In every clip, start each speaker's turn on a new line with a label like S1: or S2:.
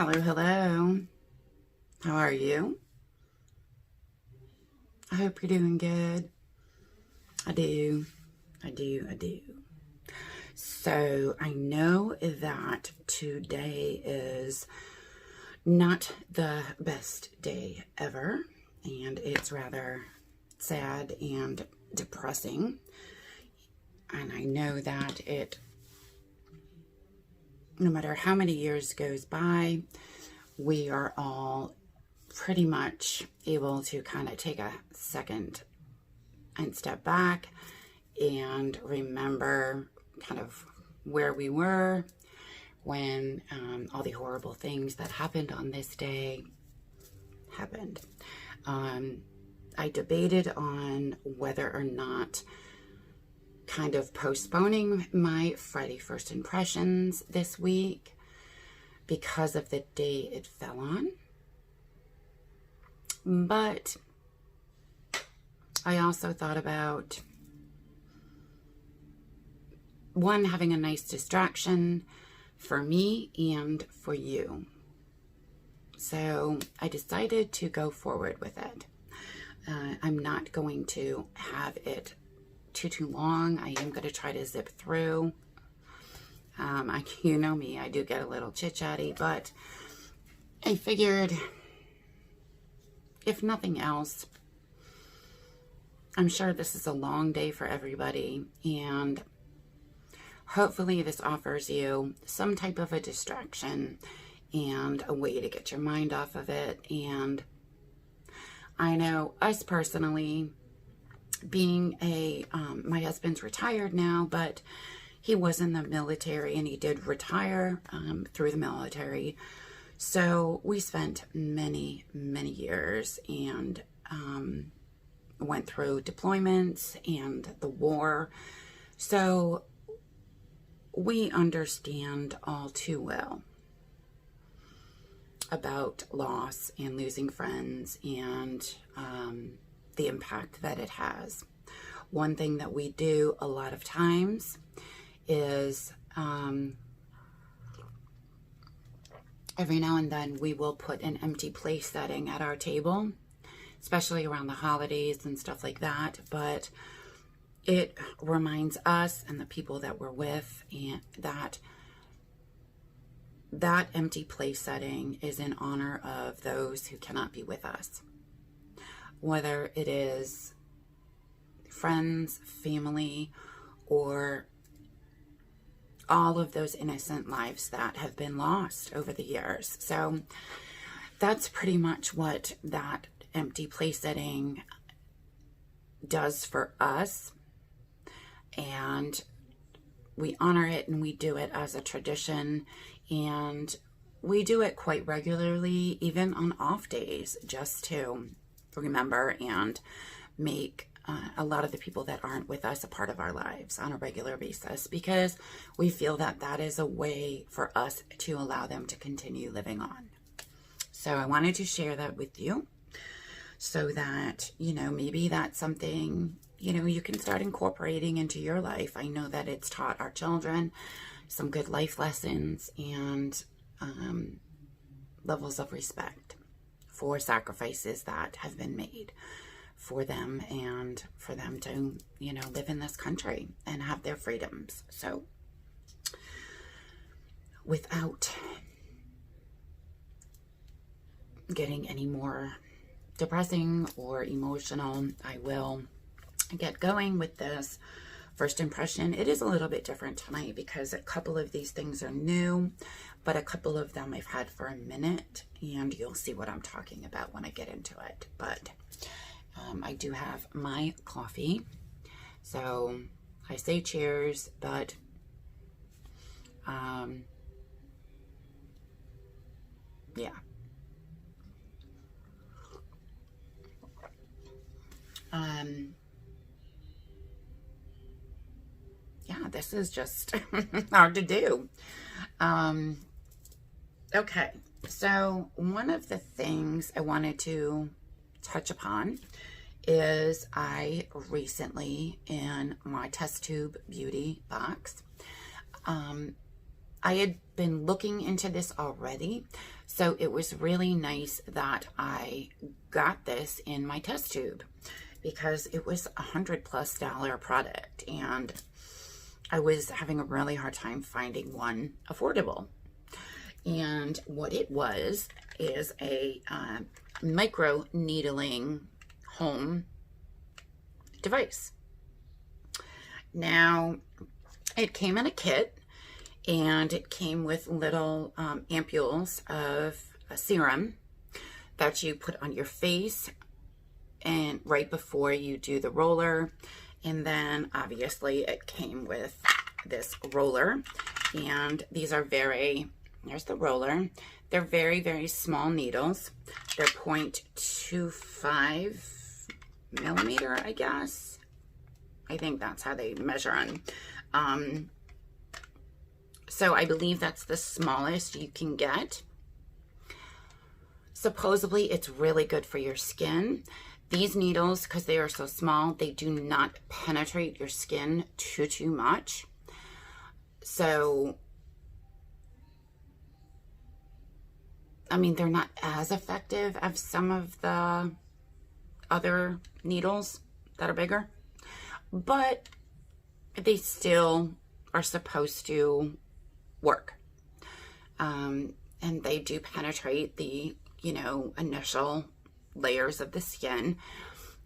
S1: Hello, hello. How are you? I hope you're doing good. I do. So I know that today is not the best day ever, and it's rather sad and depressing. And I know that no matter how many years goes by, we are all pretty much able to kind of take a second and step back and remember kind of where we were when all the horrible things that happened on this day happened. I debated on whether or not kind of postponing my Friday first impressions this week because of the day it fell on. But I also thought about one, having a nice distraction for me and for you. So I decided to go forward with it. I'm not going to have it too long. I am going to try to zip through. You know me, I do get a little chit-chatty, but I figured if nothing else, I'm sure this is a long day for everybody, and hopefully this offers you some type of a distraction and a way to get your mind off of it. And I know us personally, being my husband's retired now, but he was in the military and he did retire through the military. So we spent many years and went through deployments and the war. So we understand all too well about loss and losing friends and the impact that it has. One thing that we do a lot of times is every now and then we will put an empty place setting at our table, especially around the holidays and stuff like that. But it reminds us and the people that we're with and that empty place setting is in honor of those who cannot be with us. Whether it is friends, family, or all of those innocent lives that have been lost over the years. So that's pretty much what that empty place setting does for us. And we honor it and we do it as a tradition. And we do it quite regularly, even on off days, just to remember and make a lot of the people that aren't with us a part of our lives on a regular basis, because we feel that that is a way for us to allow them to continue living on. So I wanted to share that with you so that, maybe that's something, you can start incorporating into your life. I know that it's taught our children some good life lessons and levels of respect for sacrifices that have been made for them and for them to, live in this country and have their freedoms. So without getting any more depressing or emotional, I will get going with this first impression. It is a little bit different tonight because a couple of these things are new, but a couple of them I've had for a minute, and you'll see what I'm talking about when I get into it. But I do have my coffee, so I say cheers, but yeah. Yeah, this is just hard to do. Okay, so one of the things I wanted to touch upon is I recently, in my test tube beauty box, I had been looking into this already, so it was really nice that I got this in my test tube because it was $100+ product and I was having a really hard time finding one affordable. And what it was is a micro needling home device. Now, it came in a kit, and it came with little ampules of a serum that you put on your face and right before you do the roller. And then obviously it came with this roller, and these are there's the roller. They're very, very small needles. They're 0.25 millimeter, I guess. I think that's how they measure on. So I believe that's the smallest you can get. Supposedly it's really good for your skin. These needles, because they are so small, they do not penetrate your skin too much. So, I mean, they're not as effective as some of the other needles that are bigger, but they still are supposed to work. And they do penetrate the, initial layers of the skin,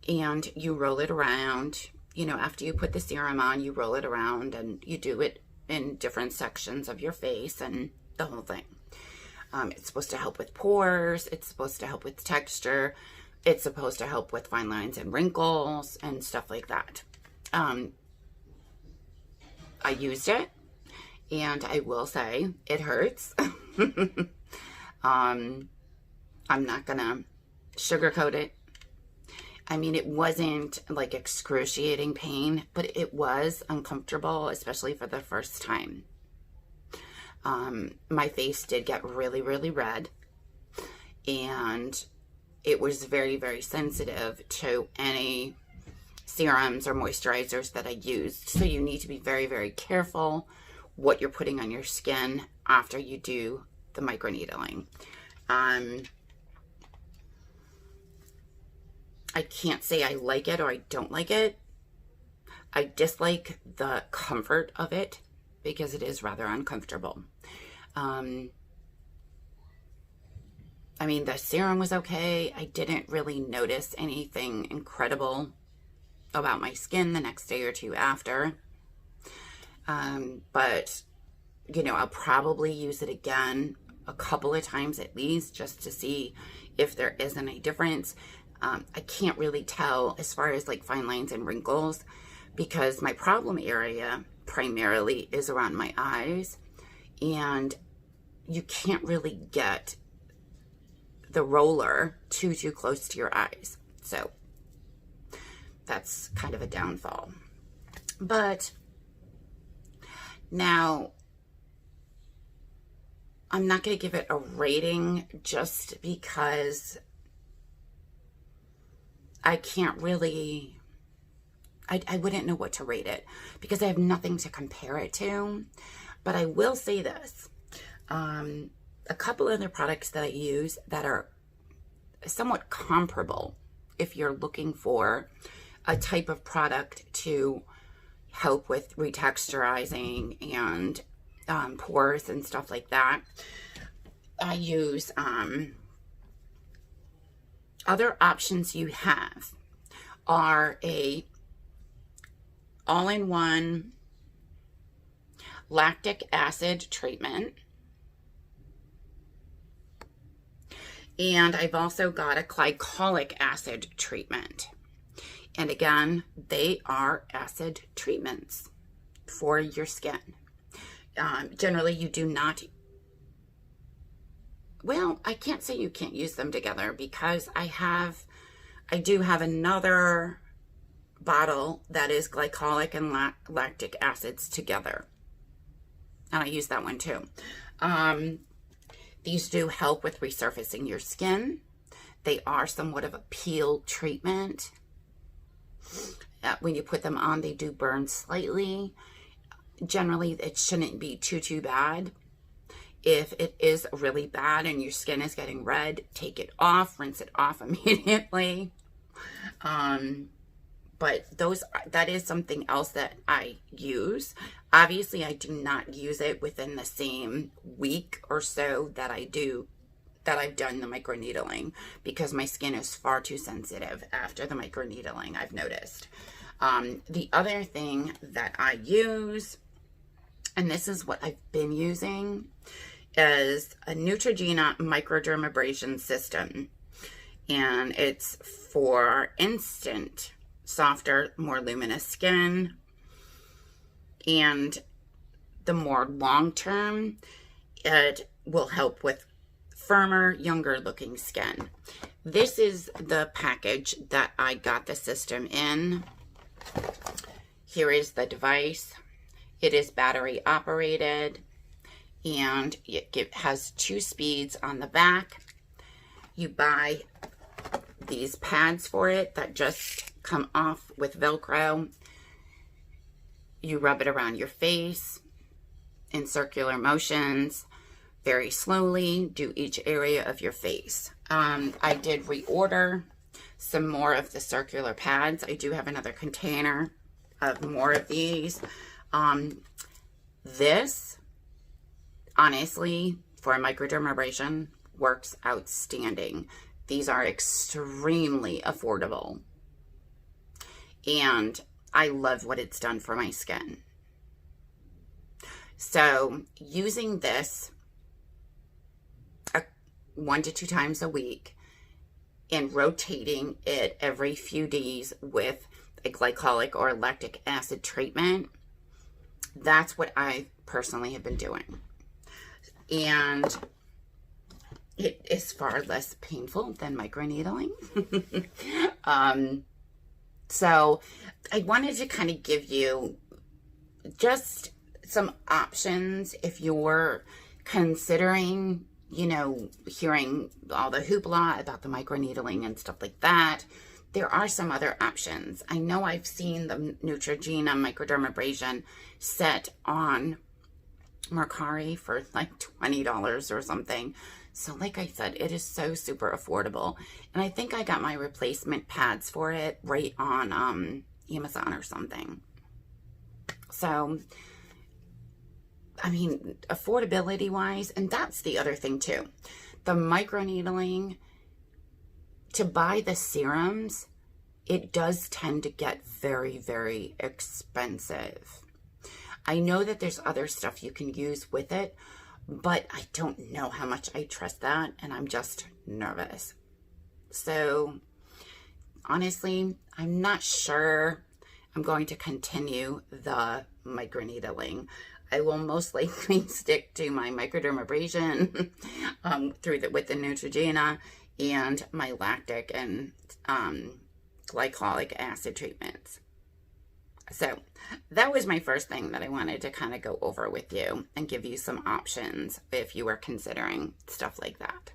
S1: and you roll it around. After you put the serum on, you roll it around and you do it in different sections of your face and the whole thing. It's supposed to help with pores. It's supposed to help with texture. It's supposed to help with fine lines and wrinkles and stuff like that. I used it, and I will say it hurts. I'm not gonna sugarcoat it. I mean, it wasn't like excruciating pain, but it was uncomfortable, especially for the first time. My face did get really, really red, and it was very, very sensitive to any serums or moisturizers that I used. So you need to be very, very careful what you're putting on your skin after you do the microneedling. I can't say I like it or I don't like it. I dislike the comfort of it because it is rather uncomfortable. I mean, the serum was okay. I didn't really notice anything incredible about my skin the next day or two after. But, I'll probably use it again a couple of times at least just to see if there is any difference. I can't really tell as far as like fine lines and wrinkles because my problem area primarily is around my eyes, and you can't really get the roller too close to your eyes. So that's kind of a downfall. But now I'm not going to give it a rating just because I can't really, I wouldn't know what to rate it because I have nothing to compare it to. But I will say this, a couple other products that I use that are somewhat comparable if you're looking for a type of product to help with retexturizing and pores and stuff like that. I use other options you have are a all-in-one lactic acid treatment. And I've also got a glycolic acid treatment. And again, they are acid treatments for your skin. Generally, you do not, well, I can't say you can't use them together because I do have another bottle that is glycolic and lactic acids together. And I use that one too. These do help with resurfacing your skin. They are somewhat of a peel treatment. When you put them on, they do burn slightly. Generally, it shouldn't be too bad. If it is really bad and your skin is getting red, take it off, rinse it off immediately. But that is something else that I use. Obviously, I do not use it within the same week or so that I've done the microneedling, because my skin is far too sensitive after the microneedling, I've noticed. The other thing that I use, and this is what I've been using, is a Neutrogena microdermabrasion system. And it's for instant, softer, more luminous skin. And the more long-term, it will help with firmer, younger looking skin. This is the package that I got the system in. Here is the device. It is battery operated, and it has 2 speeds on the back. You buy these pads for it that just come off with Velcro. You rub it around your face in circular motions, very slowly. Do each area of your face. I did reorder some more of the circular pads. I do have another container of more of these. This, honestly, for microdermabrasion, works outstanding. These are extremely affordable. And I love what it's done for my skin. So using this 1 to 2 times a week and rotating it every few days with a glycolic or lactic acid treatment, that's what I personally have been doing. And it is far less painful than microneedling. So I wanted to kind of give you just some options if you're considering, you know, hearing all the hoopla about the microneedling and stuff like that. There are some other options. I know I've seen the Neutrogena microdermabrasion set on Mercari for like $20 or something. So like I said, it is so super affordable. And I think I got my replacement pads for it right on Amazon or something. So, I mean, affordability wise, and that's the other thing too. The microneedling, to buy the serums, it does tend to get very, very expensive. I know that there's other stuff you can use with it, but I don't know how much I trust that, and I'm just nervous. So, honestly, I'm not sure I'm going to continue the microneedling. I will most likely stick to my microdermabrasion with the Neutrogena and my lactic and glycolic acid treatments. So that was my first thing that I wanted to kind of go over with you and give you some options if you were considering stuff like that.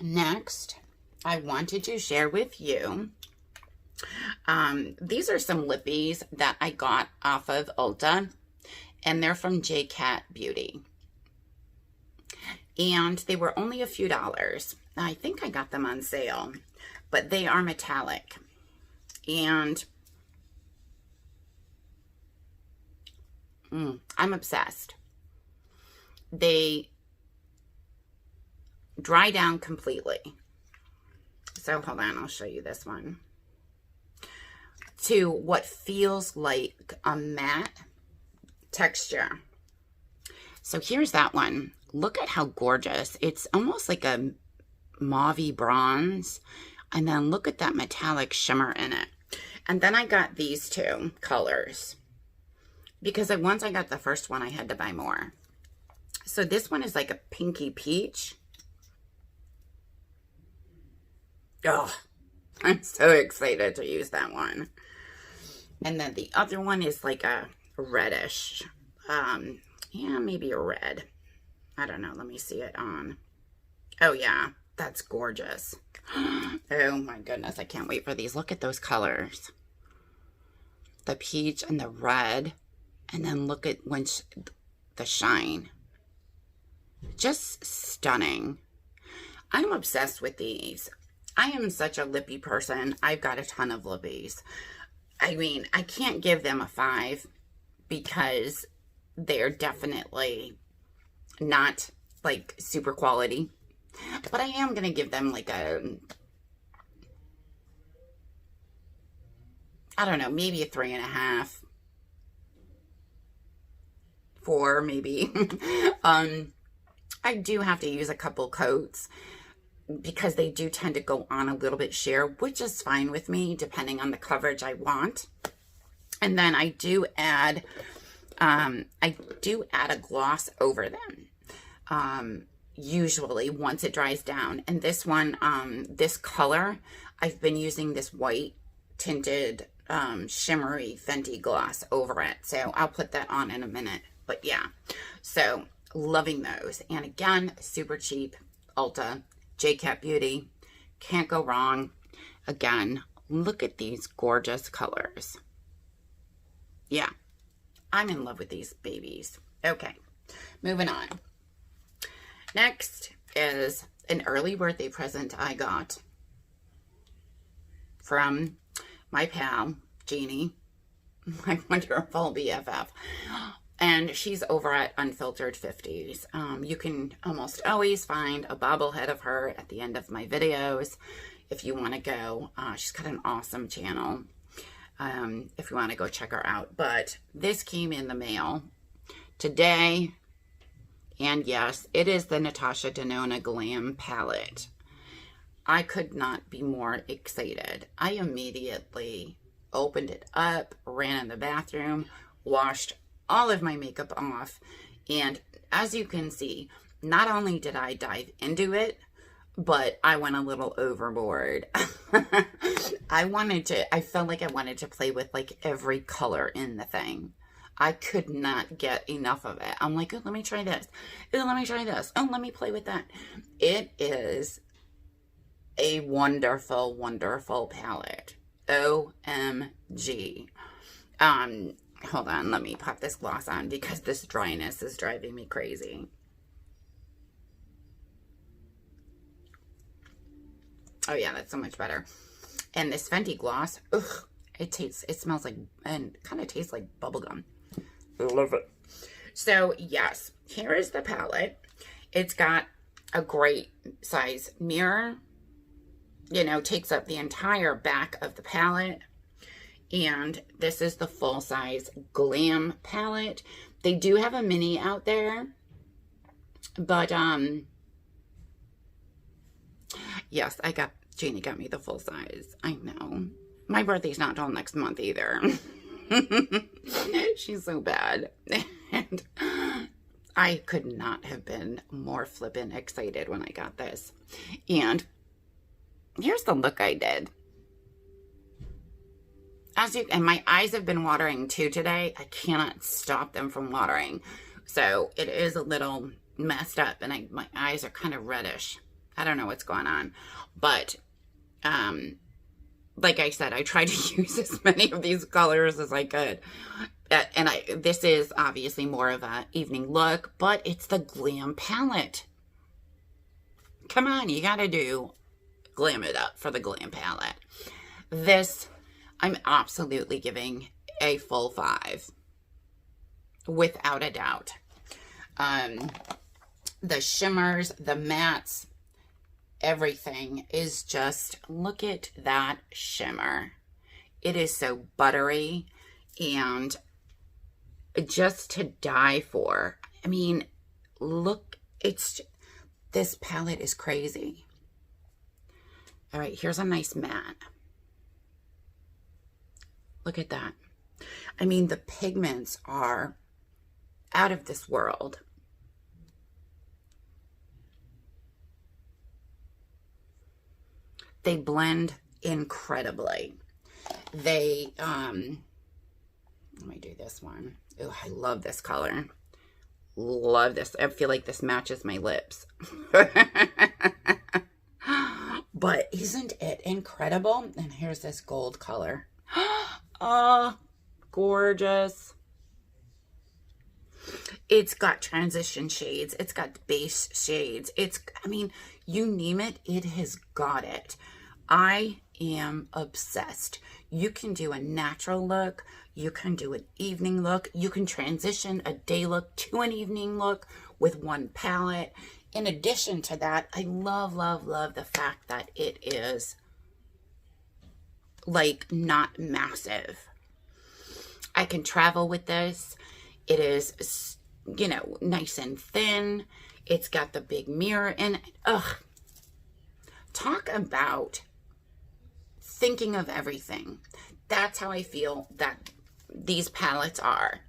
S1: Next, I wanted to share with you, these are some lippies that I got off of Ulta, and they're from J-Cat Beauty. And they were only a few dollars. I think I got them on sale, but they are metallic. And I'm obsessed. They dry down completely. So hold on, I'll show you this one. To what feels like a matte texture. So here's that one. Look at how gorgeous. It's almost like a mauvey bronze. And then look at that metallic shimmer in it. And then I got these 2 colors. Because once I got the first one, I had to buy more. So this one is like a pinky peach. Oh, I'm so excited to use that one. And then the other one is like a reddish. Yeah, maybe a red. I don't know. Let me see it on. Oh, yeah. That's gorgeous. Oh, my goodness. I can't wait for these. Look at those colors. The peach and the red. And then look at the shine. Just stunning. I'm obsessed with these. I am such a lippy person. I've got a ton of lippies. I mean, I can't give them a 5 because they're definitely not like super quality. But I am going to give them like a, I don't know, maybe a 3.5. 4 maybe. I do have to use a couple coats because they do tend to go on a little bit sheer, which is fine with me depending on the coverage I want. And then I do add a gloss over them. Usually once it dries down. And this one, this color, I've been using this white tinted shimmery Fenty Gloss over it. So I'll put that on in a minute. But yeah, so loving those. And again, super cheap, Ulta, J-Cat Beauty. Can't go wrong. Again, look at these gorgeous colors. Yeah, I'm in love with these babies. Okay, moving on. Next is an early birthday present I got from my pal, Jeannie, my wonderful BFF. And she's over at Unfiltered 50s. You can almost always find a bobblehead of her at the end of my videos if you want to go. She's got an awesome channel if you want to go check her out. But this came in the mail today. And yes, it is the Natasha Denona Glam Palette. I could not be more excited. I immediately opened it up, ran in the bathroom, washed all of my makeup off, and as you can see, not only did I dive into it, but I went a little overboard. I felt like I wanted to play with like every color in the thing. I could not get enough of it. I'm like, oh, let me try this. Oh, let me try this. Oh, let me play with that. It is a wonderful, wonderful palette. OMG. Hold on, let me pop this gloss on because this dryness is driving me crazy. Oh yeah, that's so much better. And this Fenty gloss, ugh, it smells like, and kind of tastes like bubblegum. I love it. So yes, here is the palette. It's got a great size mirror. You know, takes up the entire back of the palette. And this is the full-size Glam palette. They do have a mini out there. But, yes, Jeannie got me the full size. I know. My birthday's not till next month either. She's so bad. And I could not have been more flippin' excited when I got this. And here's the look I did. And my eyes have been watering too today. I cannot stop them from watering. So it is a little messed up and my eyes are kind of reddish. I don't know what's going on. But, like I said, I tried to use as many of these colors as I could. And this is obviously more of an evening look, but it's the Glam palette. Come on, you gotta glam it up for the Glam palette. This, I'm absolutely giving a full 5. Without a doubt. The shimmers, the mattes, everything is just, look at that shimmer. It is so buttery and just to die for. I mean, look, this palette is crazy. All right, here's a nice matte. Look at that. I mean, the pigments are out of this world. They blend incredibly. They, let me do this one. Oh, I love this color. Love this. I feel like this matches my lips. But isn't it incredible? And here's this gold color. Oh, gorgeous. It's got transition shades. It's got base shades. I mean, you name it, it has got it. I am obsessed. You can do a natural look. You can do an evening look. You can transition a day look to an evening look with one palette. In addition to that, I love, love, love the fact that it is like not massive. I can travel with this. It is, you know, nice and thin. It's got the big mirror in it. Ugh. Talk about thinking of everything. That's how I feel that these palettes are.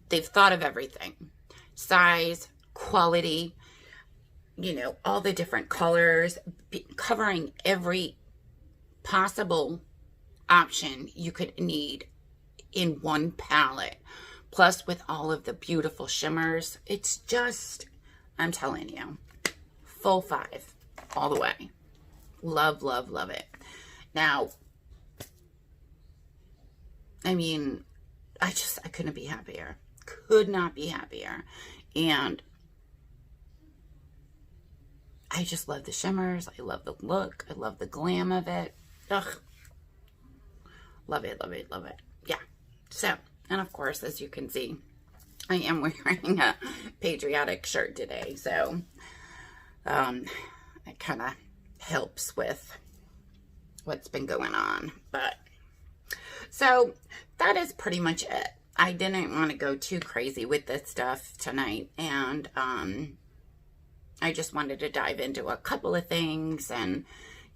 S1: They've thought of everything. Size, quality, you know, all the different colors, covering every possible option you could need in one palette. Plus with all of the beautiful shimmers. It's just, I'm telling you, full 5 all the way. Love, love, love it. Now, I mean, I couldn't be happier. Could not be happier. And I just love the shimmers. I love the look. I love the glam of it. Ugh. Love it, love it, love it. Yeah. So, and of course, as you can see, I am wearing a patriotic shirt today. So, it kind of helps with what's been going on. But, so, that is pretty much it. I didn't want to go too crazy with this stuff tonight. And, I just wanted to dive into a couple of things and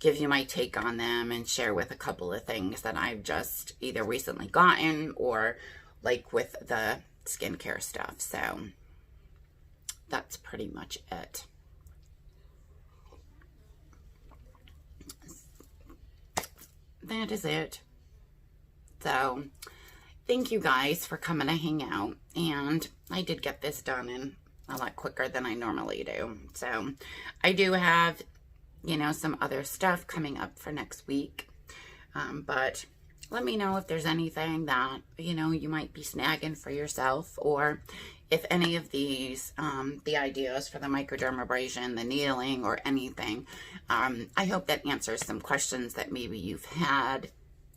S1: give you my take on them and share with a couple of things that I've just either recently gotten or like with the skincare stuff. So that's pretty much it. That is it. So thank you guys for coming to hang out. And I did get this done in a lot quicker than I normally do. So I do have, you know, some other stuff coming up for next week. But let me know if there's anything that, you know, you might be snagging for yourself, or if any of these, the ideas for the microdermabrasion, the needling, or anything. I hope that answers some questions that maybe you've had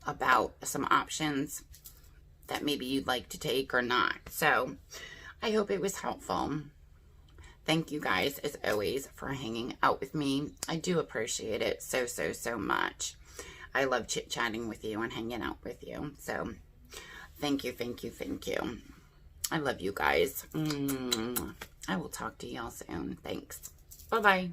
S1: about some options that maybe you'd like to take or not. So I hope it was helpful. Thank you guys, as always, for hanging out with me. I do appreciate it so, so, so much. I love chit-chatting with you and hanging out with you. So, thank you, thank you, thank you. I love you guys. I will talk to y'all soon. Thanks. Bye-bye.